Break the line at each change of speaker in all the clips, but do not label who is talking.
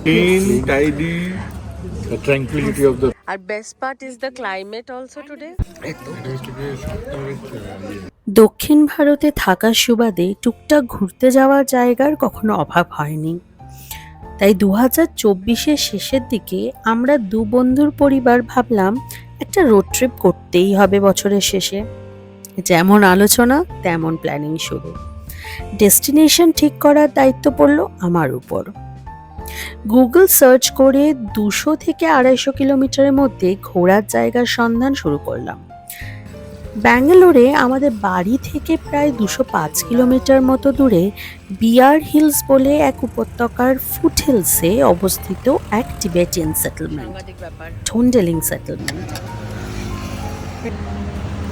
Clean, tidy, the tranquility of the.
Our best part is the climate also today.
দক্ষিণ ভারতে থাকার সুবাদে টুকটাক ঘুরতে যাওয়ার জায়গার কখনো অভাব হয়নি। তাই 2024-এর শেষের দিকে আমরা দু বন্ধুর পরিবার ভাবলাম একটা রোড ট্রিপ করতেই হবে বছরের শেষে। যেমন আলোচনা তেমন প্ল্যানিং শুরু। ডেস্টিনেশন ঠিক করার দায়িত্ব পড়ল আমার উপর। গুগল সার্চ করে 200 থেকে 250 কিলোমিটারের মধ্যে ঘোরার জায়গার সন্ধান শুরু করলাম। ব্যাঙ্গালোরে আমাদের বাড়ি থেকে প্রায় 205 কিলোমিটার মতো দূরে বিয়ার হিলস বলে এক উপত্যকার ফুট হিলসে অবস্থিত এক টিবেটিয়ান সেটেলমেন্ট, ঢোন্ডেলিং সেটেলমেন্ট।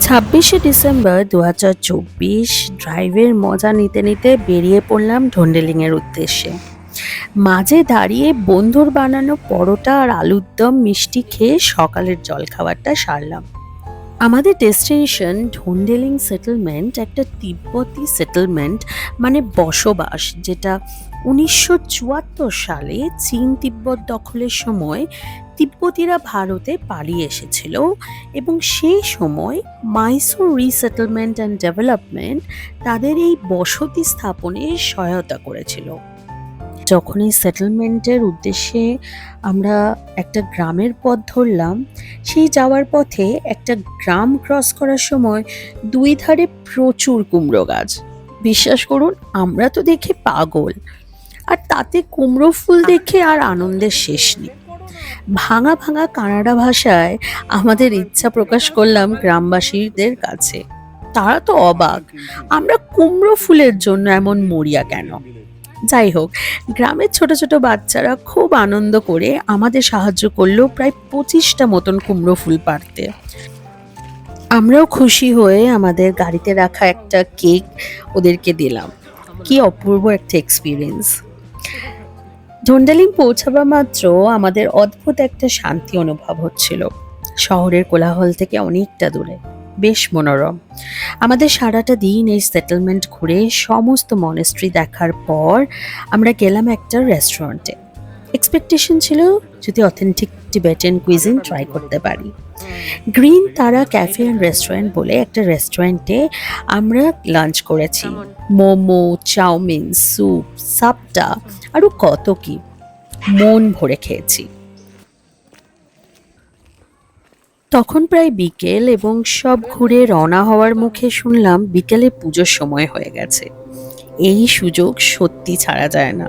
26শে ডিসেম্বর 2024 ড্রাইভের মজা নিতে নিতে বেরিয়ে পড়লাম ঢোন্ডেলিংয়ের উদ্দেশ্যে। মাঝে দাঁড়িয়ে বন্ধুর বানানো পরোটা আর আলুর দম মিষ্টি খেয়ে সকালের জলখাবারটা সারলাম। আমাদের ডেস্টিনেশন ঢোন্ডেলিং সেটেলমেন্ট, একটা তিব্বতী সেটেলমেন্ট মানে বসবাস, যেটা 1974 সালে চীন তিব্বত দখলের সময় তিব্বতীরা ভারতে পালিয়ে এসেছিল এবং সেই সময় মাইসোর রিসেটেলমেন্ট অ্যান্ড ডেভেলপমেন্ট তাদের এই বসতি স্থাপনে সহায়তা করেছিল। যখন এই সেটেলমেন্টের উদ্দেশ্যে আমরা একটা গ্রামের পথ ধরলাম, সেই যাওয়ার পথে একটা গ্রাম ক্রস করার সময় দুই ধারে প্রচুর কুমড়ো গাছ। বিশ্বাস করুন, আমরা তো দেখে পাগল, আর তাতে কুমড়ো ফুল দেখে আর আনন্দের শেষ নেই। ভাঙা ভাঙা কানাডা ভাষায় আমাদের ইচ্ছা প্রকাশ করলাম গ্রামবাসীদের কাছে। তারা তো অবাক, আমরা কুমড়ো ফুলের জন্য এমন মরিয়া কেন। যাই হোক, গ্রামের ছোট ছোট বাচ্চারা খুব আনন্দ করে আমাদের সাহায্য করলো প্রায় 25টা মতন কুমড়ো ফুল পাড়তে। আমরাও খুশি হয়ে আমাদের গাড়িতে রাখা একটা কেক ওদেরকে দিলাম। কি অপূর্ব একটা এক্সপিরিয়েন্স। ঢোন্ডেলিং পৌঁছাবা মাত্র আমাদের অদ্ভুত একটা শান্তি অনুভব হচ্ছিল। শহরের কোলাহল থেকে অনেকটা দূরে, বেশ মনোরম। আমাদের সারাটা দিন এই সেটেলমেন্ট ঘুরে সমস্ত মনেস্ট্রি দেখার পর আমরা গেলাম একটা রেস্টুরেন্টে। এক্সপেকটেশন ছিল যদি অথেন্টিক টিবেটান কুইজিন ট্রাই করতে পারি। গ্রিন তারা ক্যাফে অ্যান্ড রেস্টুরেন্ট বলে একটা রেস্টুরেন্টে আমরা লাঞ্চ করেছি। মোমো, চাউমিন, স্যুপ, সাপটা আরও কত কি, মন ভরে খেয়েছি। তখন প্রায় বিকেল এবং সব ঘুরে রওনা হওয়ার মুখে শুনলাম বিকেলে পুজোর সময় হয়ে গেছে। এই সুযোগ সত্যি ছাড়া যায় না।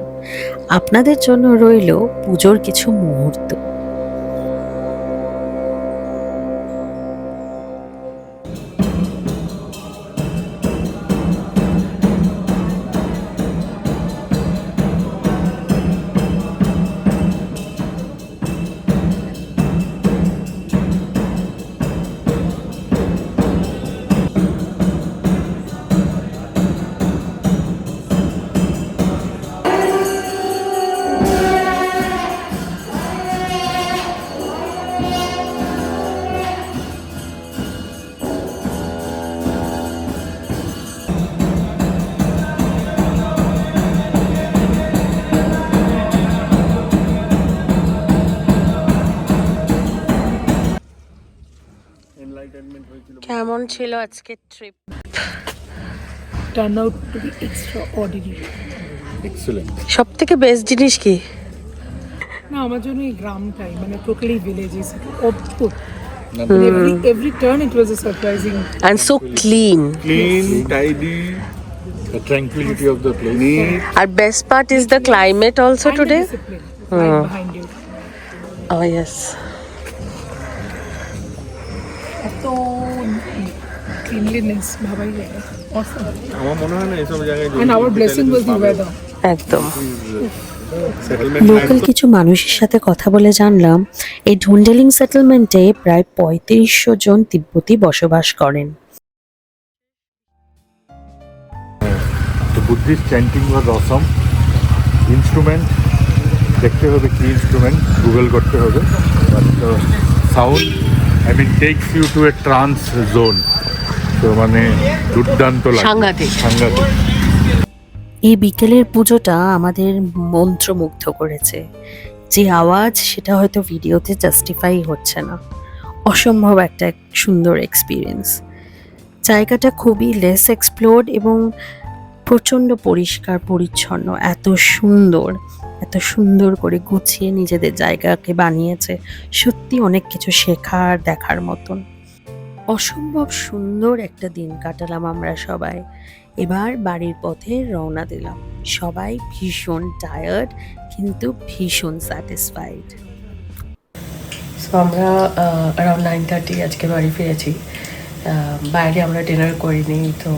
আপনাদের জন্য রইল পুজোর কিছু মুহূর্ত।
কেমন ছিল আজকের trip?
Turned out to be extraordinary.
Excellent.
সব থেকে বেস্ট জিনিস কি?
না, আমার জন্য এই গ্রামটাই, মানে টোটালি ভিলেজেস অদ্ভুত।
Not
Every turn it was a surprising.
And so clean.
clean, tidy, the tranquility of the place. Neat.
Our best part is the climate also
And the
today.
discipline right behind you.
Oh yes.
এত cleanliness ভাবাই যায় না। Awesome.
আমার মনে হয় না এইসব জায়গায়
And our blessing was the weather.
একদম।
সেটেলমেন্ট
লোকাল কিছু মানুষের সাথে কথা বলে জানলাম এই ঢোন্ডেলিং সেটেলমেন্টে প্রায় 3500 জন তিব্বতী বসবাস করেন।
The Buddhist chanting was awesome. Instrument দেখতে হবে কি ইনস্ট্রুমেন্ট, গুগল করতে হবে। But the sound, I mean, takes you to a trance zone. তো মানে দুর্দান্ত লাগে,
সাংঘাতিক।
এই বিকেলের পুজোটা আমাদের মন্ত্রমুগ্ধ করেছে। যে আওয়াজ সেটা হয়তো ভিডিওতে জাস্টিফাই হচ্ছে না। অসম্ভব একটা সুন্দর এক্সপিরিয়েন্স। জায়গাটা খুবই লেস এক্সপ্লোরড এবং প্রচণ্ড পরিষ্কার পরিচ্ছন্ন, এত সুন্দর করে গুছিয়ে নিজেদের জায়গাকে বানিয়েছে। সত্যি অনেক কিছু শেখার দেখার মতন। অসম্ভব সুন্দর একটা দিন কাটালাম আমরা সবাই। এবার বাড়ির পথে রওনা দিলাম। সবাই ভীষণ টায়ার্ড কিন্তু ভীষণ স্যাটিসফাইড।
সো আমরা অ্যারাউন্ড 9:30 আজকে বাড়ি ফিরেছি। বাইরে আমরা ডিনার করিনি, তো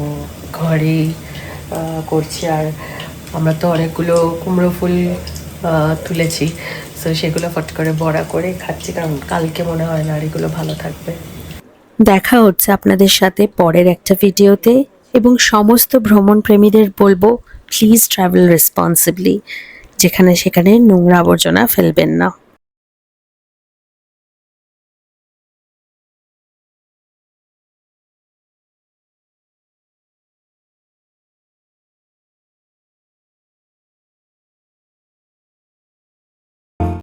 ঘরেই করছি। আর আমরা তো অনেকগুলো কুমড়ো ফুল তুলেছি, সো সেগুলো ফট করে বড়া করে খাচ্ছি, কারণ কালকে মনে হয় না আর এগুলো ভালো থাকবে।
দেখা হচ্ছে আপনাদের সাথে পরের একটা ভিডিওতে, এবং সমস্ত ভ্রমণ প্রেমীদের বলবো প্লিজ ট্রাভেল রেসপন্সিবলি, যেখানে সেখানে নোংরা আবর্জনা ফেলবেন না।